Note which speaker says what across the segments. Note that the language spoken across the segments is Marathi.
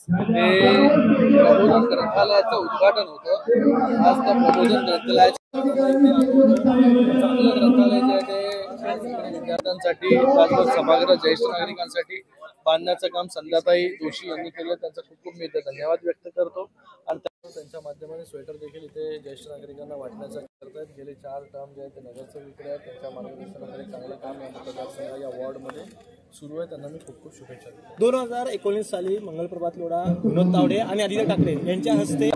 Speaker 1: प्रबोधन ग्रंथालयाचं उद्घाटन होतं। आज त्या प्रबोधन ग्रंथालयाचं चांगलं ग्रंथालय जे आहे ते विद्यार्थ्यांसाठी त्याचबरोबर सभागृह ज्येष्ठ नागरिकांसाठी बांधण्याचं काम संध्याताई जोशी यांनी केलं। त्यांचा खूप खूप मी धन्यवाद व्यक्त करतो। आणि त्यांच्या माध्यमाने स्वेटर देखील इथे ज्येष्ठ नागरिकांना वाटण्याचं करतायत। गेले 4 टर्म जे आहेत ते नगरसेवक आहेत, त्यांच्या मार्गदर्शनाखाली चांगलं काम या मतदारसंघ या वॉर्डमध्ये सुरू आहे। त्यांना मी खूप खूप शुभेच्छा देतो।
Speaker 2: 2019 साली मंगलप्रभात लोढा, विनोद तावडे आणि आदित्य ठाकरे यांच्या हस्ते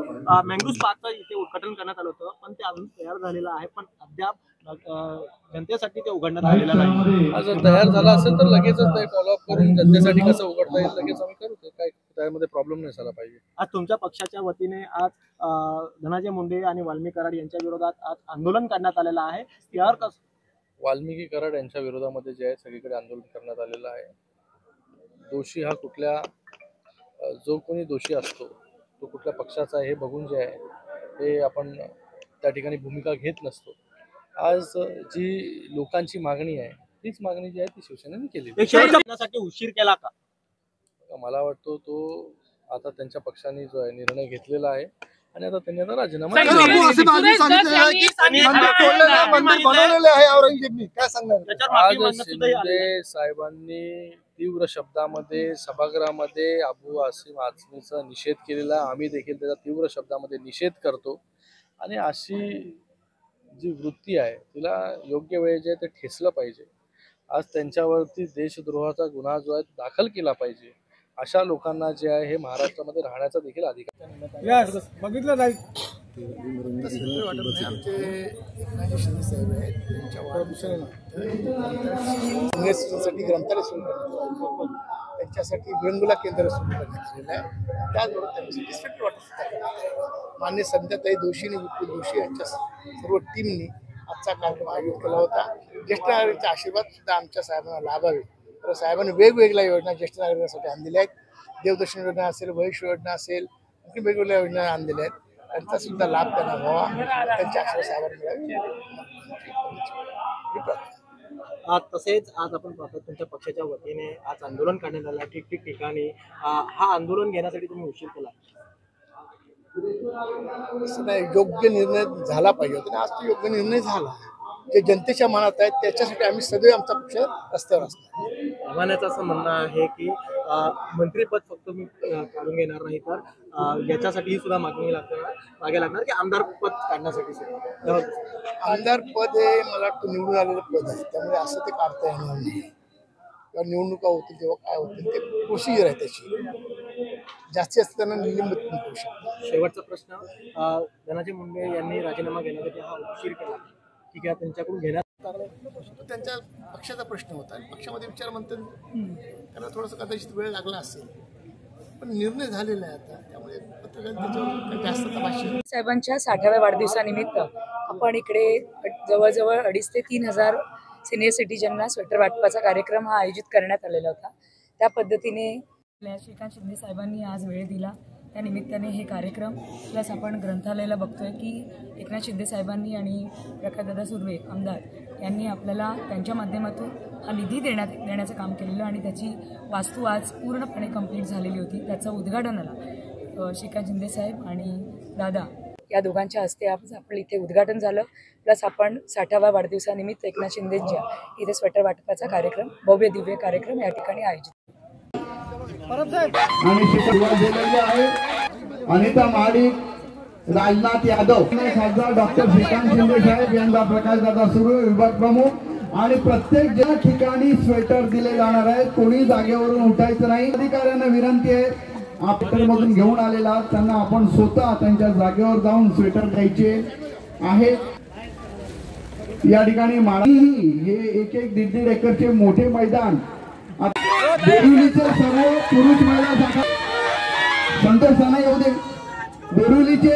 Speaker 2: मँगोज पार्कचं इथे उद्घाटन करण्यात आलं होतं, पण ते अजून तयार झालेलं आहे, पण अद्याप जनतेसाठी ते उघडण्यात आलेलं नाही।
Speaker 1: जर तयार झाला असेल तर लगेचच ते फॉलोअप करून जनतेसाठी कसं उघडता येईल लगेच आम्ही करू। काय त्यामध्ये प्रॉब्लेम नाही झाला पाहिजे।
Speaker 2: आज तुमच्या पक्षाच्या वतीने आज धनंजय मुंडे आणि वाल्मिकी कराड यांच्या विरोधात आज आंदोलन करण्यात आलेलं आहे। यावर कसं
Speaker 1: वाल्मिकी कराड यांच्या विरोधामध्ये जे आहे सगळीकडे आंदोलन करण्यात आलेलं आहे। दोषी हा कुठल्या जो कोणी दोषी असतो तो कुठल्या पक्षाचा आहे हे बघून जे आहे हे आपण त्या ठिकाणी भूमिका घेत नसतो। आज जी लोकांची मागणी आहे तीच मागणी जी आहे ती शिवसेनेने केली।
Speaker 2: उशीर केला का?
Speaker 1: मला वाटतं तो आता त्यांच्या पक्षाने जो आहे निर्णय घेतलेला आहे आणि आता त्यांनी आता राजीनामा शिंदे साहेबांनी तीव्र शब्दामध्ये सभागृहामध्ये अबू आसिम आझमीचा निषेध केलेला आहे। आम्ही देखील त्याचा तीव्र शब्दामध्ये निषेध करतो आणि अशी जी वृत्ती आहे तिला योग्य वेळ जे ते ठेचलं पाहिजे। आज त्यांच्यावरती देशद्रोहाचा गुन्हा जो आहे दाखल केला पाहिजे। अशा लोकांना जे आहे हे महाराष्ट्रामध्ये राहण्याचा देखील अधिकार
Speaker 2: बघितलं जाईल।
Speaker 3: साठी ग्रंथालय सुरू करण्यात त्यांच्यासाठी वेंगुला केंद्र सुरू करण्यात आलेलं आहे। त्याचबरोबर त्यांच्यासाठी स्वेटर वाटप मान्य संध्याताई जोशी आणि विपुल जोशी यांच्या सर्व टीमनी आजचा कार्यक्रम आयोजित केला होता। ज्येष्ठ नागरिकांचा आशीर्वाद सुद्धा आमच्या साहेबांना लाभावे तर साहेबांनी वेगवेगळ्या योजना ज्येष्ठ नागरिकांसाठी आणलेल्या आहेत। देवदर्शन योजना असेल, भविष्य योजना असेल, आणखी वेगवेगळ्या योजना आणलेल्या आहेत। त्यांचा सुद्धा लाभ त्यांना व्हावा त्यांच्या आशीर्वाद साहेबांना मिळावे।
Speaker 2: तसेच आज आपण पाहतो तुमच्या पक्षाच्या वतीने आज आंदोलन करण्यात आलं ठिकठिकाणी। हा आंदोलन घेण्यासाठी तुम्ही उशीर केला?
Speaker 3: असं नाही, योग्य निर्णय झाला पाहिजे होता आणि आज तो योग्य निर्णय झाला। जे जनतेच्या मनात आहेत त्याच्यासाठी आम्ही सदैव आमचा पक्ष रस्त्यावर असतो।
Speaker 2: आव्हानाचं असं म्हणणं आहे की मंत्रीपद फक्त मी काढून घेणार नाही तर याच्यासाठी सुद्धा मागे लागणार की आमदार पद काढण्यासाठी सुद्धा।
Speaker 3: आमदार पद हे मला वाटतं निवडून आलेलं पद आहे, त्यामुळे असं ते काढता येणार नाही। किंवा निवडणुका होतील तेव्हा काय होतील ते प्रोसिजर आहे त्याची, जास्तीत जास्त त्यांना निलंबित करू शकतो।
Speaker 2: शेवटचा प्रश्न, धनंजय मुंडे यांनी राजीनामा घेण्यासाठी हा उशीर केला, ठीक आहे, त्यांच्याकडून घेण्यात
Speaker 3: त्यांच्या पक्षाचा प्रश्न होता आणि पक्षामध्ये विचार म्हणतात त्यांना थोडंसं कदाचित वेळ लागला असेल, पण निर्णय झालेला आहे आता, त्यामुळे पत्रकार त्याच्यावर जास्त तमाशे।
Speaker 4: साहेबांच्या 60व्या वाढदिवसानिमित्त आपण इकडे जवळजवळ 2,500 ते 3,000 सिनियर सिटीजनना स्वेटर वाटपाचा कार्यक्रम हा आयोजित करण्यात आलेला होता। त्या पद्धतीने श्रीकांत शिंदे साहेबांनी आज वेळ दिला, त्या निमित्ताने हे कार्यक्रम प्लस आपण ग्रंथालयाला बघतोय की एकनाथ शिंदे साहेबांनी आणि प्रकाशदादा सुर्वे आमदार यांनी आपल्याला त्यांच्या माध्यमातून हा निधी देण्याचं काम केलेलं आणि त्याची वास्तू आज पूर्णपणे कंप्लीट झालेली होती। त्याचं उद्घाटनाला श्रीकांत शिंदे साहेब आणि दादा या दोघांच्या हस्ते आज आपण इथे उद्घाटन झालं। प्लस आपण 60व्या वाढदिवसानिमित्त एकनाथ शिंदेंच्या इथे स्वेटर वाटपाचा कार्यक्रम, भव्य दिव्य कार्यक्रम या ठिकाणी आयोजित।
Speaker 5: अनिता महाडिक, राजनाथ यादव, खासदार डॉक्टर श्रीकांत शिंदे साहेब यांचा प्रकाशदादा सुरू विभाग प्रमुख आणि प्रत्येक ज्या ठिकाणी स्वेटर दिले जाणार आहेत कोणी जागेवरून उठायचं नाही। अधिकाऱ्यांना विनंती आहे मधून घेऊन आलेला त्यांना आपण स्वतः त्यांच्या जागेवर जाऊन स्वेटर द्यायचे आहे। या ठिकाणी हे 1-1-1.5 एकरचे मोठे मैदान बोरिवलीचे सर्व पुरुष महिला संतोष येऊ दे। बोरिवलीचे